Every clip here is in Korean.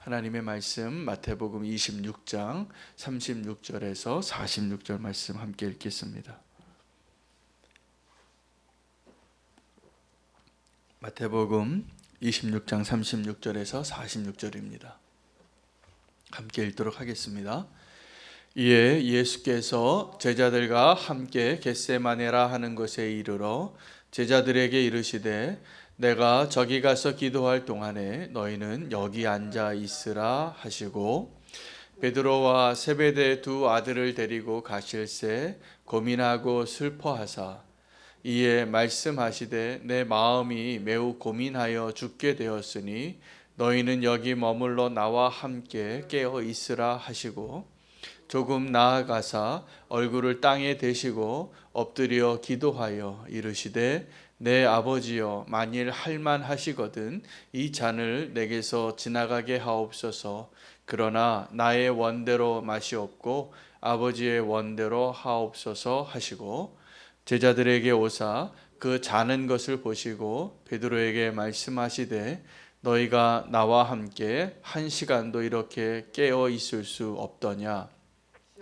하나님의 말씀 마태복음 26장 36절에서 46절 말씀 함께 읽겠습니다. 마태복음 26장 36절에서 46절입니다. 함께 읽도록 하겠습니다. 이에 예수께서 제자들과 함께 겟세마네라 하는 곳에 이르러 제자들에게 이르시되 내가 저기 가서 기도할 동안에 너희는 여기 앉아 있으라 하시고 베드로와 세베대의 두 아들을 데리고 가실새 고민하고 슬퍼하사 이에 말씀하시되 내 마음이 매우 고민하여 죽게 되었으니 너희는 여기 머물러 나와 함께 깨어 있으라 하시고 조금 나아가사 얼굴을 땅에 대시고 엎드려 기도하여 이르시되 내 아버지여 만일 할만하시거든 이 잔을 내게서 지나가게 하옵소서. 그러나 나의 원대로 마시옵고 아버지의 원대로 하옵소서 하시고 제자들에게 오사 그 자는 것을 보시고 베드로에게 말씀하시되 너희가 나와 함께 1시간도 이렇게 깨어 있을 수 없더냐.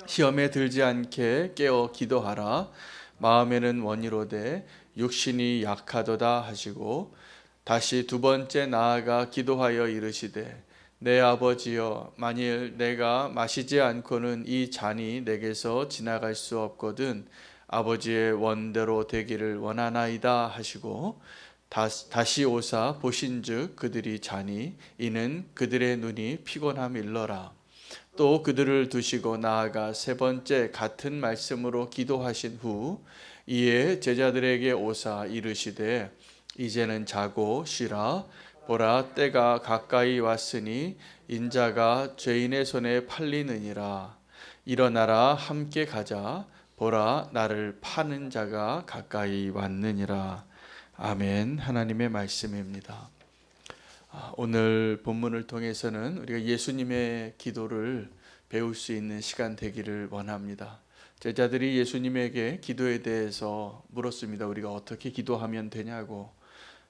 시험에 들지 않게 깨어 기도하라. 마음에는 원이로되 육신이 약하도다 하시고 다시 두 번째 나아가 기도하여 이르시되 내 아버지여 만일 내가 마시지 않고는 이 잔이 내게서 지나갈 수 없거든 아버지의 원대로 되기를 원하나이다 하시고 다시 오사 보신즉 그들이 자니 이는 그들의 눈이 피곤함일러라. 또 그들을 두시고 나아가 세 번째 같은 말씀으로 기도하신 후 이에 제자들에게 오사 이르시되 이제는 자고 쉬라. 보라 때가 가까이 왔으니 인자가 죄인의 손에 팔리느니라. 일어나라 함께 가자. 보라 나를 파는 자가 가까이 왔느니라. 아멘. 하나님의 말씀입니다. 오늘 본문을 통해서는 우리가 예수님의 기도를 배울 수 있는 시간 되기를 원합니다. 제자들이 예수님에게 기도에 대해서 물었습니다. 우리가 어떻게 기도하면 되냐고.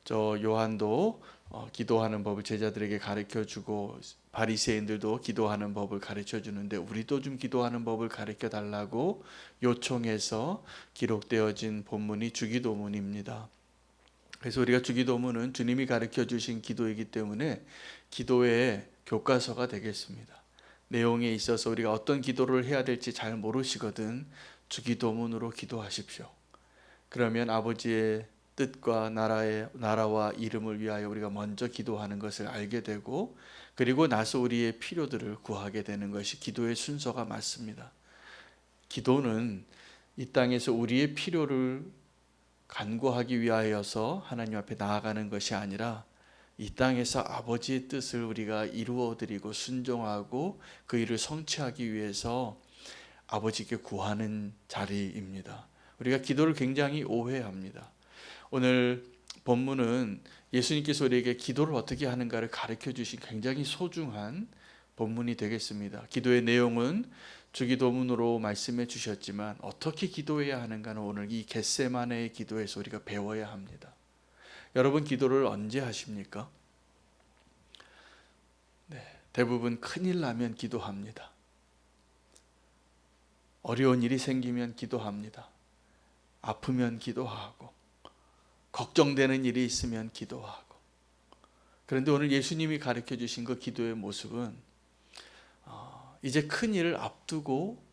저 요한도 기도하는 법을 제자들에게 가르쳐주고 바리새인들도 기도하는 법을 가르쳐주는데 우리도 좀 기도하는 법을 가르쳐달라고 요청해서 기록되어진 본문이 주기도문입니다. 그래서 우리가 주기도문은 주님이 가르쳐 주신 기도이기 때문에 기도의 교과서가 되겠습니다. 내용에 있어서 우리가 어떤 기도를 해야 될지 잘 모르시거든 주기도문으로 기도하십시오. 그러면 아버지의 뜻과 나라와 이름을 위하여 우리가 먼저 기도하는 것을 알게 되고 그리고 나서 우리의 필요들을 구하게 되는 것이 기도의 순서가 맞습니다. 기도는 이 땅에서 우리의 필요를 간구하기 위하여서 하나님 앞에 나아가는 것이 아니라 이 땅에서 아버지의 뜻을 우리가 이루어드리고 순종하고 그 일을 성취하기 위해서 아버지께 구하는 자리입니다. 우리가 기도를 굉장히 오해합니다. 오늘 본문은 예수님께서 우리에게 기도를 어떻게 하는가를 가르쳐 주신 굉장히 소중한 본문이 되겠습니다. 기도의 내용은 주기도문으로 말씀해 주셨지만 어떻게 기도해야 하는가는 오늘 이 겟세마네의 기도에서 우리가 배워야 합니다. 여러분 기도를 언제 하십니까? 대부분 큰일 나면 기도합니다. 어려운 일이 생기면 기도합니다. 아프면 기도하고 걱정되는 일이 있으면 기도하고. 그런데 오늘 예수님이 가르쳐 주신 그 기도의 모습은 이제 큰 일을 앞두고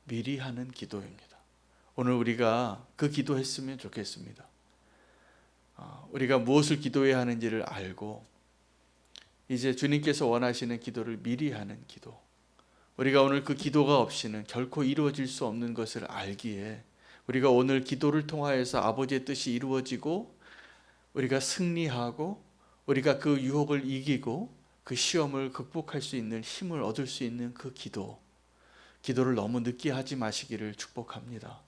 미리 하는 기도입니다. 오늘 우리가 그 기도했으면 좋겠습니다. 우리가 무엇을 기도해야 하는지를 알고 이제 주님께서 원하시는 기도를 미리 하는 기도. 우리가 오늘 그 기도가 없이는 결코 이루어질 수 없는 것을 알기에 우리가 오늘 기도를 통하여서 아버지의 뜻이 이루어지고 우리가 승리하고 우리가 그 유혹을 이기고 그 시험을 극복할 수 있는 힘을 얻을 수 있는 그 기도를 너무 늦게 하지 마시기를 축복합니다.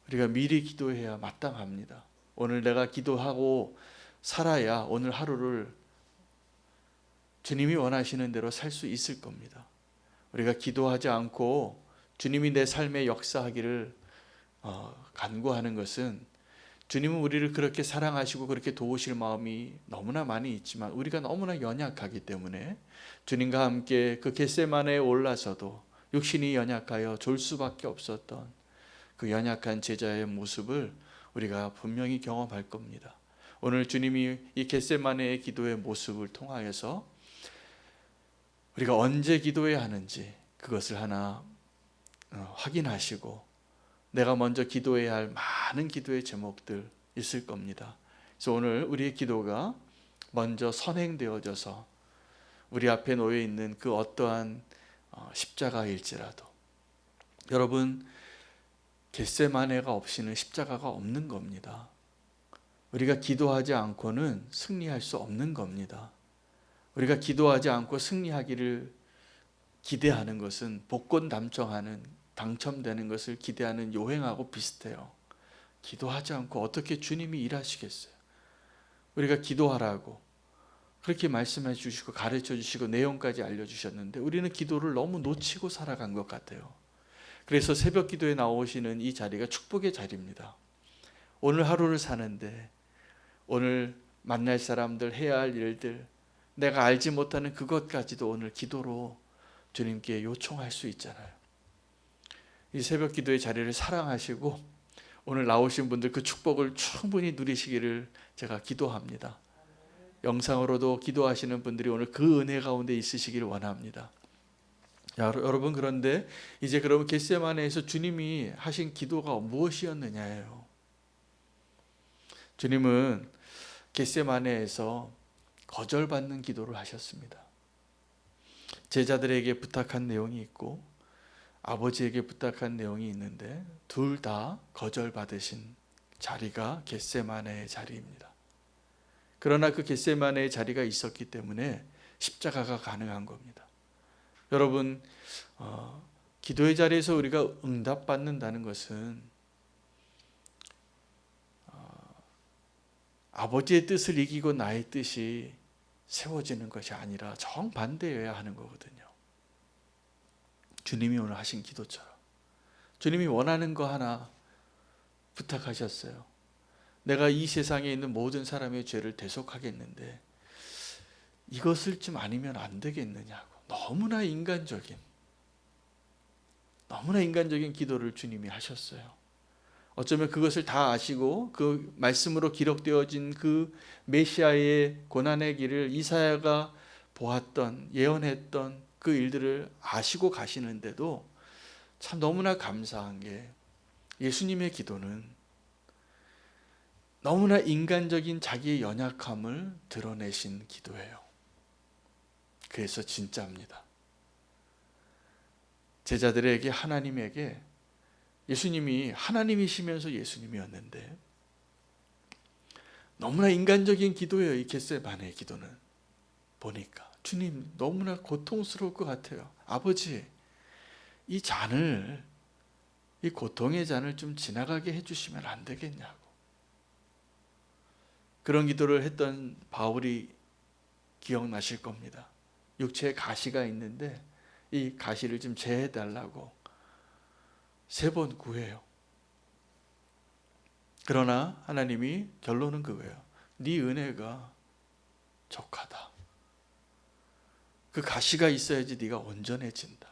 우리가 미리 기도해야 마땅합니다. 오늘 내가 기도하고 살아야 오늘 하루를 주님이 원하시는 대로 살 수 있을 겁니다. 우리가 기도하지 않고 주님이 내 삶에 역사하기를 간구하는 것은 주님은 우리를 그렇게 사랑하시고 그렇게 도우실 마음이 너무나 많이 있지만 우리가 너무나 연약하기 때문에 주님과 함께 그 겟세마네에 올라서도 육신이 연약하여 졸 수밖에 없었던 그 연약한 제자의 모습을 우리가 분명히 경험할 겁니다. 오늘 주님이 이 겟세마네의 기도의 모습을 통하여서 우리가 언제 기도해야 하는지 그것을 하나 확인하시고 내가 먼저 기도해야 할 많은 기도의 제목들 있을 겁니다. 그래서 오늘 우리의 기도가 먼저 선행되어져서 우리 앞에 놓여 있는 그 어떠한 십자가일지라도, 여러분 겟세마네가 없이는 십자가가 없는 겁니다. 우리가 기도하지 않고는 승리할 수 없는 겁니다. 우리가 기도하지 않고 승리하기를 기대하는 것은 복권 당첨되는 것을 기대하는 요행하고 비슷해요. 기도하지 않고 어떻게 주님이 일하시겠어요? 우리가 기도하라고 그렇게 말씀해 주시고 가르쳐 주시고 내용까지 알려주셨는데 우리는 기도를 너무 놓치고 살아간 것 같아요. 그래서 새벽 기도에 나오시는 이 자리가 축복의 자리입니다. 오늘 하루를 사는데 오늘 만날 사람들, 해야 할 일들, 내가 알지 못하는 그것까지도 오늘 기도로 주님께 요청할 수 있잖아요. 이 새벽 기도의 자리를 사랑하시고 오늘 나오신 분들 그 축복을 충분히 누리시기를 제가 기도합니다. 영상으로도 기도하시는 분들이 오늘 그 은혜 가운데 있으시기를 원합니다. 여러분, 그런데 이제 그러면 겟세마네에서 주님이 하신 기도가 무엇이었느냐예요. 주님은 겟세마네에서 거절받는 기도를 하셨습니다. 제자들에게 부탁한 내용이 있고 아버지에게 부탁한 내용이 있는데 둘 다 거절받으신 자리가 겟세마네의 자리입니다. 그러나 그 겟세마네의 자리가 있었기 때문에 십자가가 가능한 겁니다. 여러분, 기도의 자리에서 우리가 응답받는다는 것은 아버지의 뜻을 이기고 나의 뜻이 세워지는 것이 아니라 정반대여야 하는 거거든요. 주님이 오늘 하신 기도처럼 주님이 원하는 거 하나 부탁하셨어요. 내가 이 세상에 있는 모든 사람의 죄를 대속하겠는데 이것을 좀 아니면 안 되겠느냐고. 너무나 인간적인 기도를 주님이 하셨어요. 어쩌면 그것을 다 아시고 그 말씀으로 기록되어진 그 메시아의 고난의 길을 이사야가 보았던, 예언했던 그 일들을 아시고 가시는데도 참 너무나 감사한 게 예수님의 기도는 너무나 인간적인 자기의 연약함을 드러내신 기도예요. 그래서 진짜입니다. 제자들에게, 하나님에게, 예수님이 하나님이시면서 예수님이었는데 너무나 인간적인 기도예요. 이 겟세마네의 기도는 보니까 주님 너무나 고통스러울 것 같아요. 아버지, 이 고통의 잔을 좀 지나가게 해주시면 안 되겠냐고. 그런 기도를 했던 바울이 기억나실 겁니다. 육체에 가시가 있는데 이 가시를 좀 제해달라고 3번 구해요. 그러나 하나님이 결론은 그거예요. 네 은혜가 족하다. 그 가시가 있어야지 네가 온전해진다.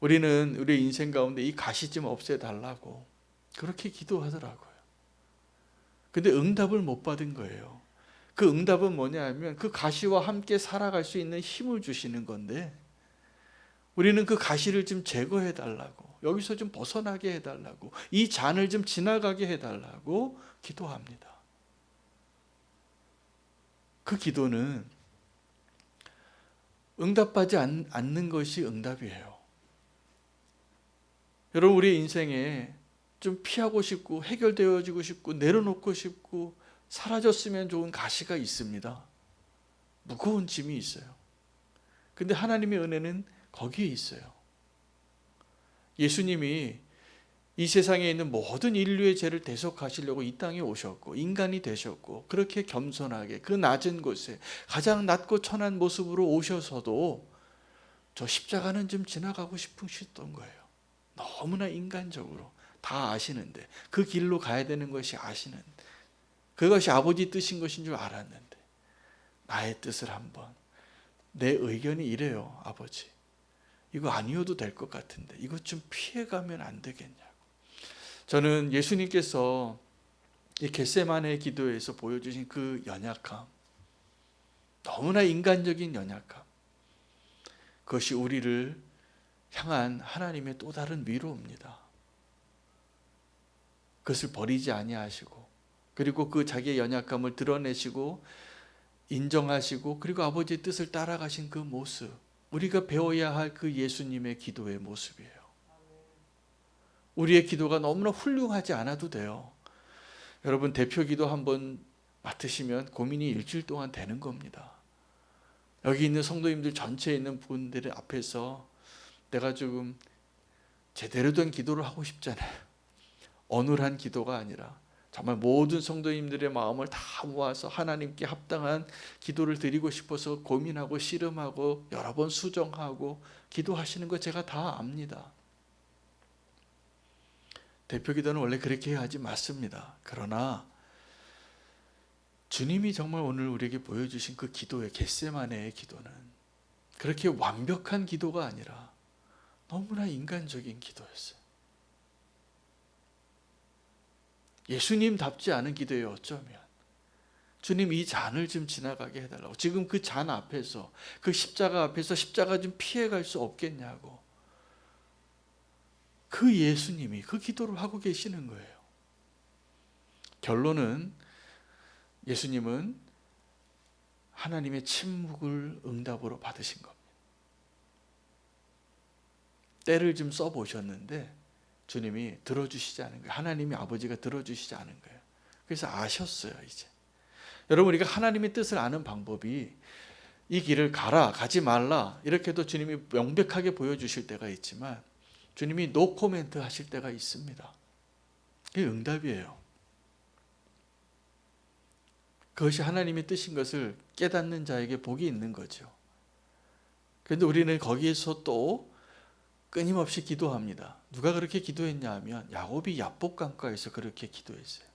우리는 우리 인생 가운데 이 가시 좀 없애달라고 그렇게 기도하더라고요. 근데 응답을 못 받은 거예요. 그 응답은 뭐냐 하면 그 가시와 함께 살아갈 수 있는 힘을 주시는 건데 우리는 그 가시를 좀 제거해 달라고, 여기서 좀 벗어나게 해달라고, 이 잔을 좀 지나가게 해달라고 기도합니다. 그 기도는 응답받지 않는 것이 응답이에요. 여러분, 우리 인생에 좀 피하고 싶고 해결되어지고 싶고 내려놓고 싶고 사라졌으면 좋은 가시가 있습니다. 무거운 짐이 있어요. 근데 하나님의 은혜는 거기에 있어요. 예수님이 이 세상에 있는 모든 인류의 죄를 대속하시려고 이 땅에 오셨고 인간이 되셨고 그렇게 겸손하게 그 낮은 곳에 가장 낮고 천한 모습으로 오셔서도 저 십자가는 좀 지나가고 싶으셨던 거예요. 너무나 인간적으로 다 아시는데, 그 길로 가야 되는 것이 아시는데, 그것이 아버지 뜻인 것인 줄 알았는데, 나의 뜻을 한번, 내 의견이 이래요. 아버지, 이거 아니어도 될 것 같은데 이것 좀 피해가면 안 되겠냐고. 저는 예수님께서 이 겟세마네 기도에서 보여주신 그 연약함, 너무나 인간적인 연약함, 그것이 우리를 향한 하나님의 또 다른 위로입니다. 그것을 버리지 아니하시고, 그리고 그 자기의 연약함을 드러내시고 인정하시고, 그리고 아버지의 뜻을 따라가신 그 모습, 우리가 배워야 할 그 예수님의 기도의 모습이에요. 우리의 기도가 너무나 훌륭하지 않아도 돼요. 여러분, 대표 기도 한번 맡으시면 고민이 일주일 동안 되는 겁니다. 여기 있는 성도님들 전체에 있는 분들 앞에서 내가 조금 제대로 된 기도를 하고 싶잖아요. 어눌한 기도가 아니라 정말 모든 성도님들의 마음을 다 모아서 하나님께 합당한 기도를 드리고 싶어서 고민하고 씨름하고 여러 번 수정하고 기도하시는 거 제가 다 압니다. 대표 기도는 원래 그렇게 해야 하지 맞습니다. 그러나 주님이 정말 오늘 우리에게 보여주신 그 기도의 겟세마네의 기도는 그렇게 완벽한 기도가 아니라 너무나 인간적인 기도였어요. 예수님답지 않은 기도예요. 어쩌면 주님, 이 잔을 좀 지나가게 해달라고. 지금 그 잔 앞에서, 그 십자가 앞에서 십자가 좀 피해갈 수 없겠냐고. 그 예수님이 그 기도를 하고 계시는 거예요. 결론은 예수님은 하나님의 침묵을 응답으로 받으신 겁니다. 때를 좀 써보셨는데 주님이 들어주시지 않은 거예요. 하나님이 아버지가 들어주시지 않은 거예요. 그래서 아셨어요. 이제 여러분, 우리가 하나님의 뜻을 아는 방법이 이 길을 가라, 가지 말라 이렇게도 주님이 명백하게 보여주실 때가 있지만 주님이 노 코멘트 하실 때가 있습니다. 그게 응답이에요. 그것이 하나님의 뜻인 것을 깨닫는 자에게 복이 있는 거죠. 그런데 우리는 거기에서 또 끊임없이 기도합니다. 누가 그렇게 기도했냐 하면 야곱이 야복강가에서 그렇게 기도했어요.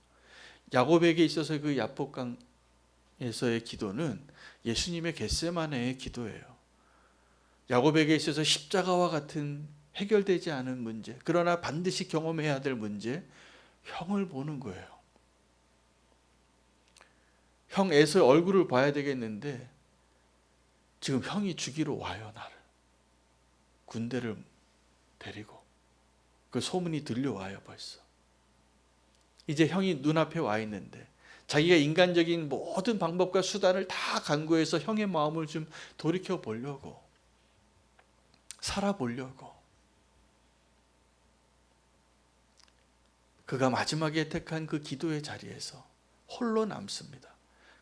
야곱에게 있어서 그 야복강에서의 기도는 예수님의 겟세마네의 기도예요. 야곱에게 있어서 십자가와 같은 해결되지 않은 문제, 그러나 반드시 경험해야 될 문제, 형을 보는 거예요. 형 에서의 얼굴을 봐야 되겠는데 지금 형이 죽이러 와요. 나를, 군대를 데리고. 그 소문이 들려와요. 벌써 이제 형이 눈앞에 와 있는데 자기가 인간적인 모든 방법과 수단을 다 강구해서 형의 마음을 좀 돌이켜 보려고, 살아보려고, 그가 마지막에 택한 그 기도의 자리에서 홀로 남습니다.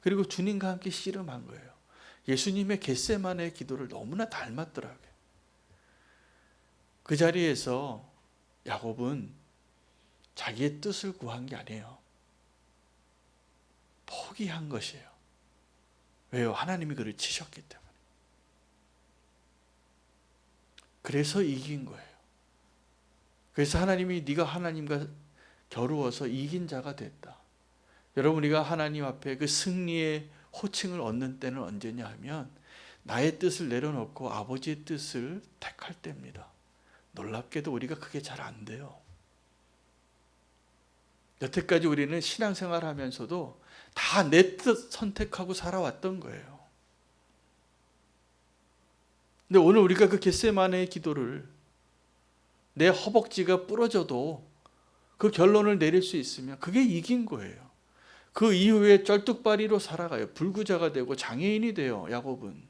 그리고 주님과 함께 씨름한 거예요. 예수님의 겟세마네의 기도를 너무나 닮았더라고요. 그 자리에서 야곱은 자기의 뜻을 구한 게 아니에요. 포기한 것이에요. 왜요? 하나님이 그를 치셨기 때문에. 그래서 이긴 거예요. 그래서 하나님이 네가 하나님과 겨루어서 이긴 자가 됐다. 여러분, 우리가 하나님 앞에 그 승리의 호칭을 얻는 때는 언제냐 하면 나의 뜻을 내려놓고 아버지의 뜻을 택할 때입니다. 놀랍게도 우리가 그게 잘 안 돼요. 여태까지 우리는 신앙생활 하면서도 다 내 뜻 선택하고 살아왔던 거예요. 근데 오늘 우리가 그 겟세마네의 기도를 내 허벅지가 부러져도 그 결론을 내릴 수 있으면 그게 이긴 거예요. 그 이후에 쩔뚝발이로 살아가요. 불구자가 되고 장애인이 돼요. 야곱은.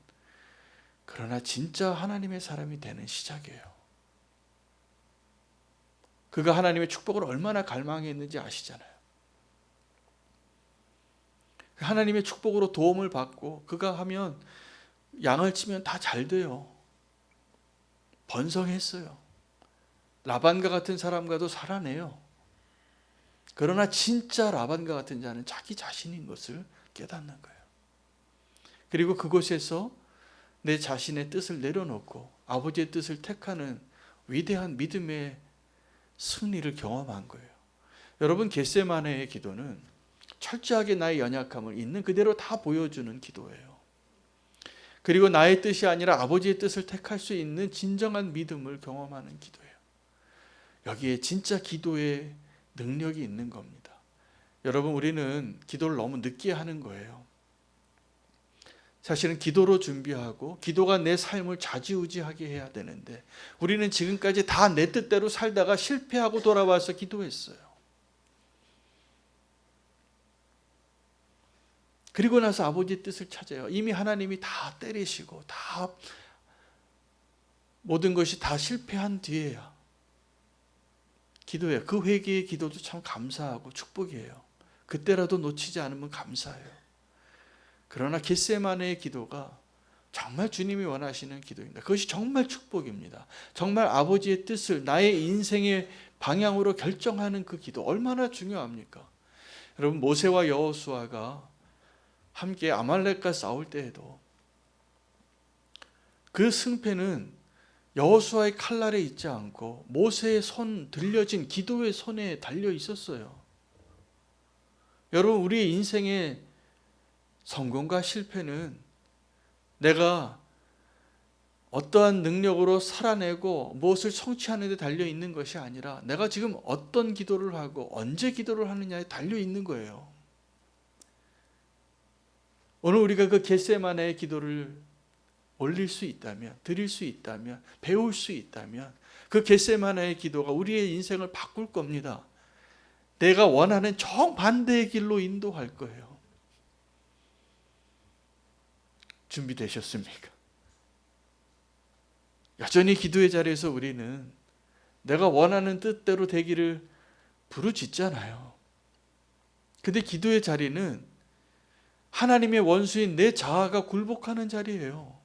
그러나 진짜 하나님의 사람이 되는 시작이에요. 그가 하나님의 축복을 얼마나 갈망했는지 아시잖아요. 하나님의 축복으로 도움을 받고 그가 하면 양을 치면 다 잘 돼요. 번성했어요. 라반과 같은 사람과도 살아내요. 그러나 진짜 라반과 같은 자는 자기 자신인 것을 깨닫는 거예요. 그리고 그곳에서 내 자신의 뜻을 내려놓고 아버지의 뜻을 택하는 위대한 믿음의 승리를 경험한 거예요. 여러분, 겟세마네의 기도는 철저하게 나의 연약함을 있는 그대로 다 보여주는 기도예요. 그리고 나의 뜻이 아니라 아버지의 뜻을 택할 수 있는 진정한 믿음을 경험하는 기도예요. 여기에 진짜 기도의 능력이 있는 겁니다. 여러분, 우리는 기도를 너무 늦게 하는 거예요. 사실은 기도로 준비하고 기도가 내 삶을 좌지우지하게 해야 되는데 우리는 지금까지 다 내 뜻대로 살다가 실패하고 돌아와서 기도했어요. 그리고 나서 아버지의 뜻을 찾아요. 이미 하나님이 다 때리시고 다 모든 것이 다 실패한 뒤에야 기도해요. 그 회개의 기도도 참 감사하고 축복이에요. 그때라도 놓치지 않으면 감사해요. 그러나 겟세마네의 기도가 정말 주님이 원하시는 기도입니다. 그것이 정말 축복입니다. 정말 아버지의 뜻을 나의 인생의 방향으로 결정하는 그 기도 얼마나 중요합니까? 여러분, 모세와 여호수아가 함께 아말렉과 싸울 때에도 그 승패는 여호수아의 칼날에 있지 않고 모세의 손 들려진 기도의 손에 달려 있었어요. 여러분, 우리의 인생의 성공과 실패는 내가 어떠한 능력으로 살아내고 무엇을 성취하는 데 달려 있는 것이 아니라 내가 지금 어떤 기도를 하고 언제 기도를 하느냐에 달려 있는 거예요. 오늘 우리가 그 겟세마네의 기도를 올릴 수 있다면, 드릴 수 있다면, 배울 수 있다면 그 겟세마네의 기도가 우리의 인생을 바꿀 겁니다. 내가 원하는 정반대의 길로 인도할 거예요. 준비되셨습니까? 여전히 기도의 자리에서 우리는 내가 원하는 뜻대로 되기를 부르짖잖아요. 근데 기도의 자리는 하나님의 원수인 내 자아가 굴복하는 자리예요.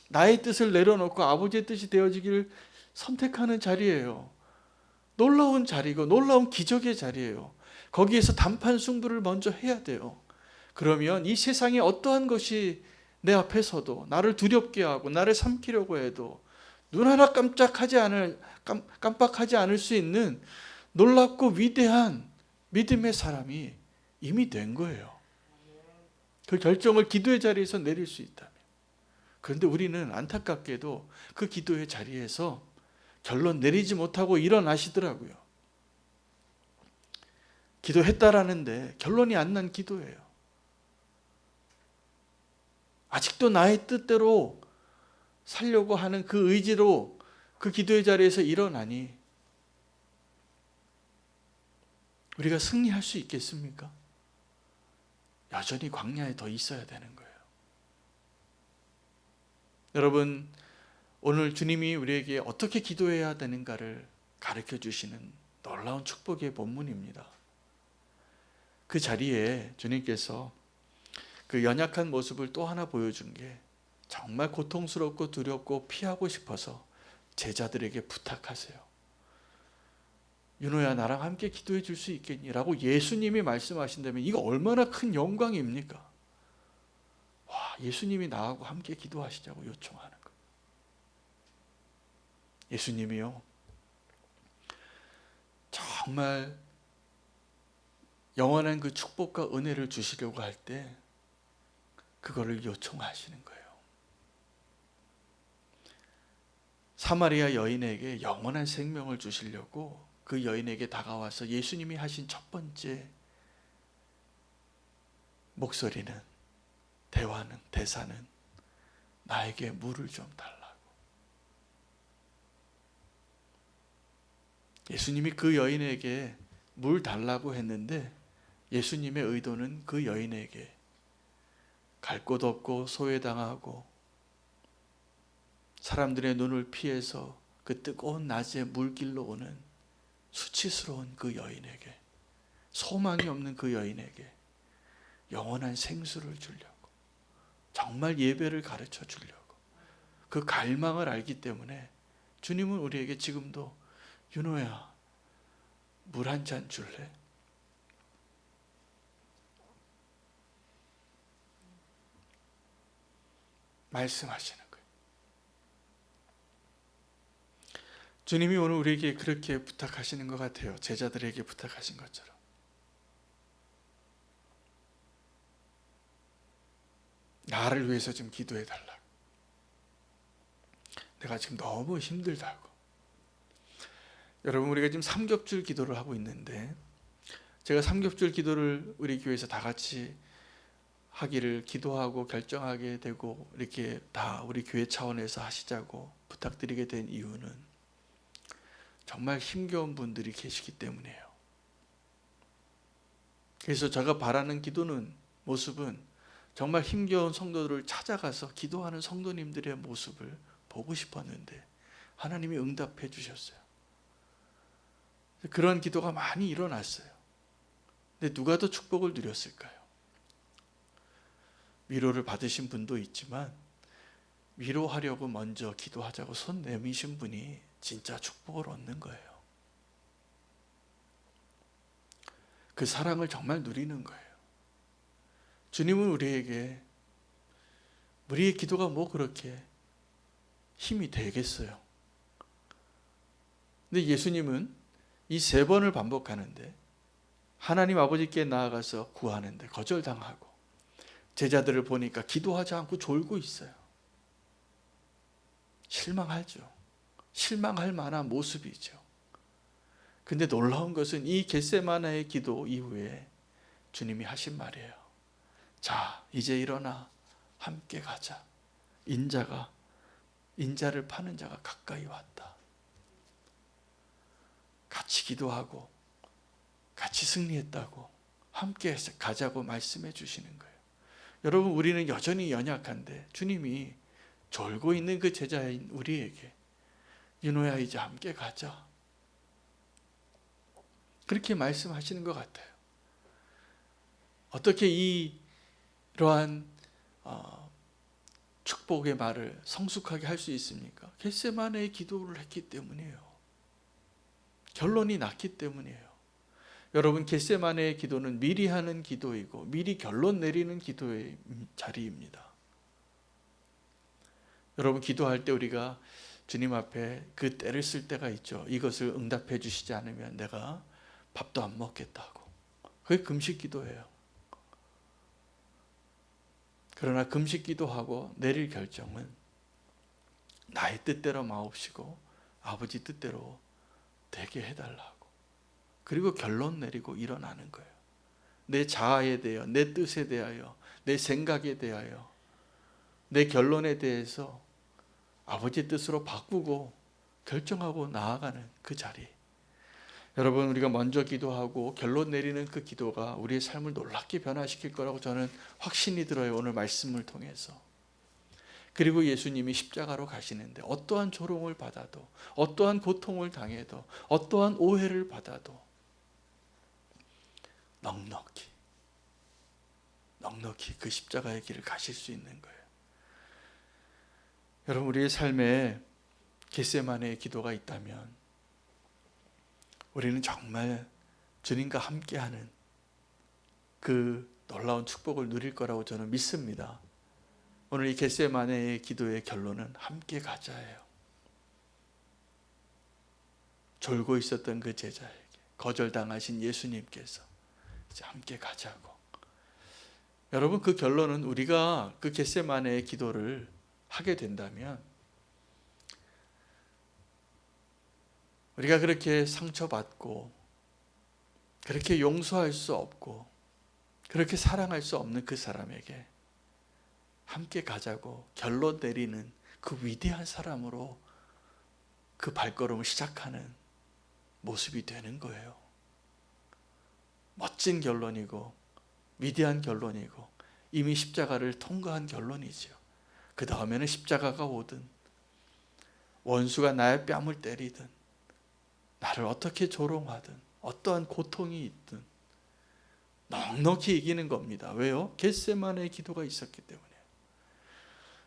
나의 뜻을 내려놓고 아버지의 뜻이 되어지기를 선택하는 자리예요. 놀라운 자리고 놀라운 기적의 자리예요. 거기에서 단판 승부를 먼저 해야 돼요. 그러면 이 세상에 어떠한 것이 내 앞에 서도 나를 두렵게 하고 나를 삼키려고 해도 눈 하나 깜빡하지 않을 수 있는 놀랍고 위대한 믿음의 사람이 이미 된 거예요. 그 결정을 기도의 자리에서 내릴 수 있다면. 그런데 우리는 안타깝게도 그 기도의 자리에서 결론 내리지 못하고 일어나시더라고요. 기도했다라는데 결론이 안 난 기도예요. 아직도 나의 뜻대로 살려고 하는 그 의지로 그 기도의 자리에서 일어나니 우리가 승리할 수 있겠습니까? 여전히 광야에 더 있어야 되는 거예요. 여러분, 오늘 주님이 우리에게 어떻게 기도해야 되는가를 가르쳐 주시는 놀라운 축복의 본문입니다. 그 자리에 주님께서 그 연약한 모습을 또 하나 보여준 게 정말 고통스럽고 두렵고 피하고 싶어서 제자들에게 부탁하세요. 윤호야, 나랑 함께 기도해 줄 수 있겠니? 라고 예수님이 말씀하신다면 이거 얼마나 큰 영광입니까? 와, 예수님이 나하고 함께 기도하시자고 요청하는 거. 예수님이요, 정말 영원한 그 축복과 은혜를 주시려고 할 때 그거를 요청하시는 거예요. 사마리아 여인에게 영원한 생명을 주시려고 그 여인에게 다가와서 예수님이 하신 첫 번째 목소리는, 대사는 나에게 물을 좀 달라고. 예수님이 그 여인에게 물 달라고 했는데 예수님의 의도는 그 여인에게 갈 곳 없고 소외당하고 사람들의 눈을 피해서 그 뜨거운 낮에 물길로 오는 수치스러운 그 여인에게, 소망이 없는 그 여인에게 영원한 생수를 주려고, 정말 예배를 가르쳐 주려고, 그 갈망을 알기 때문에 주님은 우리에게 지금도 윤호야, 물 한 잔 줄래? 말씀하시는 거예요. 주님이 오늘 우리에게 그렇게 부탁하시는 것 같아요. 제자들에게 부탁하신 것처럼. 나를 위해서 좀 기도해 달라. 내가 지금 너무 힘들다고. 여러분, 우리가 지금 삼겹줄 기도를 하고 있는데, 제가 삼겹줄 기도를 우리 교회에서 다 같이 하기를 기도하고 결정하게 되고 이렇게 다 우리 교회 차원에서 하시자고 부탁드리게 된 이유는 정말 힘겨운 분들이 계시기 때문이에요. 그래서 제가 바라는 기도는, 모습은 정말 힘겨운 성도들을 찾아가서 기도하는 성도님들의 모습을 보고 싶었는데 하나님이 응답해 주셨어요. 그런 기도가 많이 일어났어요. 근데 누가 더 축복을 누렸을까요? 위로를 받으신 분도 있지만 위로하려고 먼저 기도하자고 손 내미신 분이 진짜 축복을 얻는 거예요. 그 사랑을 정말 누리는 거예요. 주님은 우리에게, 우리의 기도가 뭐 그렇게 힘이 되겠어요? 근데 예수님은 이 3번을 반복하는데 하나님 아버지께 나아가서 구하는데 거절당하고 제자들을 보니까 기도하지 않고 졸고 있어요. 실망하죠. 실망할 만한 모습이죠. 근데 놀라운 것은 이 겟세마네의 기도 이후에 주님이 하신 말이에요. 자, 이제 일어나 함께 가자. 인자를 파는 자가 가까이 왔다. 같이 기도하고 같이 승리했다고 함께 가자고 말씀해 주시는 거예요. 여러분, 우리는 여전히 연약한데 주님이 졸고 있는 그 제자인 우리에게 윤호야 이제 함께 가자, 그렇게 말씀하시는 것 같아요. 어떻게 이러한 축복의 말을 성숙하게 할 수 있습니까? 겟세마네의 기도를 했기 때문이에요. 결론이 났기 때문이에요. 여러분, 겟세마네의 기도는 미리 하는 기도이고 미리 결론 내리는 기도의 자리입니다. 여러분, 기도할 때 우리가 주님 앞에 그 때를 쓸 때가 있죠. 이것을 응답해 주시지 않으면 내가 밥도 안 먹겠다고. 그게 금식 기도예요. 그러나 금식 기도하고 내릴 결정은 나의 뜻대로 마옵시고 아버지 뜻대로 되게 해달라고. 그리고 결론 내리고 일어나는 거예요. 내 자아에 대하여, 내 뜻에 대하여, 내 생각에 대하여, 내 결론에 대해서 아버지 뜻으로 바꾸고 결정하고 나아가는 그 자리. 여러분, 우리가 먼저 기도하고 결론 내리는 그 기도가 우리의 삶을 놀랍게 변화시킬 거라고 저는 확신이 들어요. 오늘 말씀을 통해서. 그리고 예수님이 십자가로 가시는데 어떠한 조롱을 받아도, 어떠한 고통을 당해도, 어떠한 오해를 받아도 넉넉히 그 십자가의 길을 가실 수 있는 거예요. 여러분, 우리의 삶에 겟세마네의 기도가 있다면 우리는 정말 주님과 함께하는 그 놀라운 축복을 누릴 거라고 저는 믿습니다. 오늘 이 겟세마네의 기도의 결론은 함께 가자예요. 졸고 있었던 그 제자에게 거절당하신 예수님께서 이제 함께 가자고. 여러분, 그 결론은 우리가 그 겟세마네의 기도를 하게 된다면 우리가 그렇게 상처받고 그렇게 용서할 수 없고 그렇게 사랑할 수 없는 그 사람에게 함께 가자고 결론 내리는 그 위대한 사람으로 그 발걸음을 시작하는 모습이 되는 거예요. 멋진 결론이고 위대한 결론이고 이미 십자가를 통과한 결론이죠. 그 다음에는 십자가가 오든 원수가 나의 뺨을 때리든 나를 어떻게 조롱하든 어떠한 고통이 있든 넉넉히 이기는 겁니다. 왜요? 겟세마네의 기도가 있었기 때문에.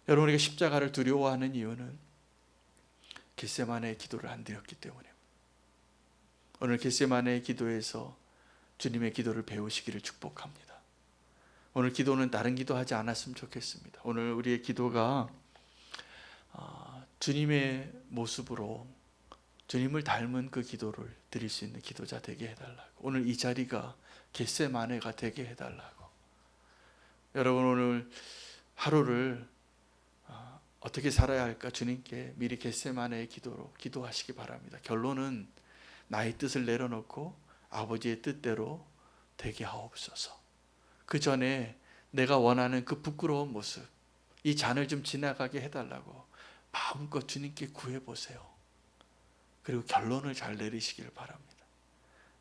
여러분, 우리가 십자가를 두려워하는 이유는 겟세마네의 기도를 안 드렸기 때문입니다. 오늘 겟세마네의 기도에서 주님의 기도를 배우시기를 축복합니다. 오늘 기도는 다른 기도하지 않았으면 좋겠습니다. 오늘 우리의 기도가 주님의 모습으로, 주님을 닮은 그 기도를 드릴 수 있는 기도자 되게 해달라고. 오늘 이 자리가 겟세마네가 되게 해달라고. 여러분 오늘 하루를 어떻게 살아야 할까 주님께 미리 겟세마네의 기도로 기도하시기 바랍니다. 결론은 나의 뜻을 내려놓고 아버지의 뜻대로 되게 하옵소서. 그 전에 내가 원하는 그 부끄러운 모습, 이 잔을 좀 지나가게 해달라고 마음껏 주님께 구해보세요. 그리고 결론을 잘 내리시길 바랍니다.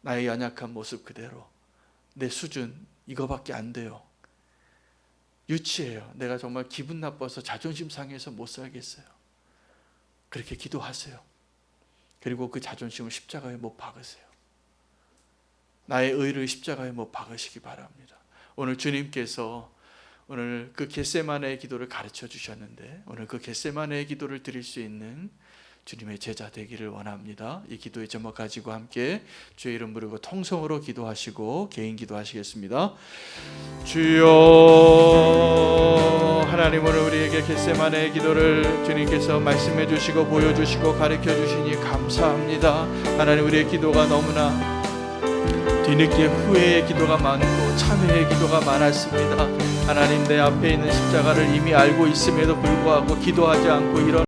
나의 연약한 모습 그대로, 내 수준 이거밖에 안 돼요. 유치해요. 내가 정말 기분 나빠서 자존심 상해서 못 살겠어요. 그렇게 기도하세요. 그리고 그 자존심을 십자가에 못 박으세요. 나의 의를 십자가에 못 박으시기 바랍니다. 오늘 주님께서 오늘 그 겟세마네의 기도를 가르쳐 주셨는데 오늘 그 겟세마네의 기도를 드릴 수 있는 주님의 제자 되기를 원합니다. 이 기도의 제목 가지고 함께 주의 이름 부르고 통성으로 기도하시고 개인 기도하시겠습니다. 주여, 하나님 오늘 우리에게 겟세마네의 기도를 주님께서 말씀해 주시고 보여주시고 가르쳐 주시니 감사합니다. 하나님 우리의 기도가 너무나 뒤늦게 후회의 기도가 많고 참회의 기도가 많았습니다. 하나님 내 앞에 있는 십자가를 이미 알고 있음에도 불구하고 기도하지 않고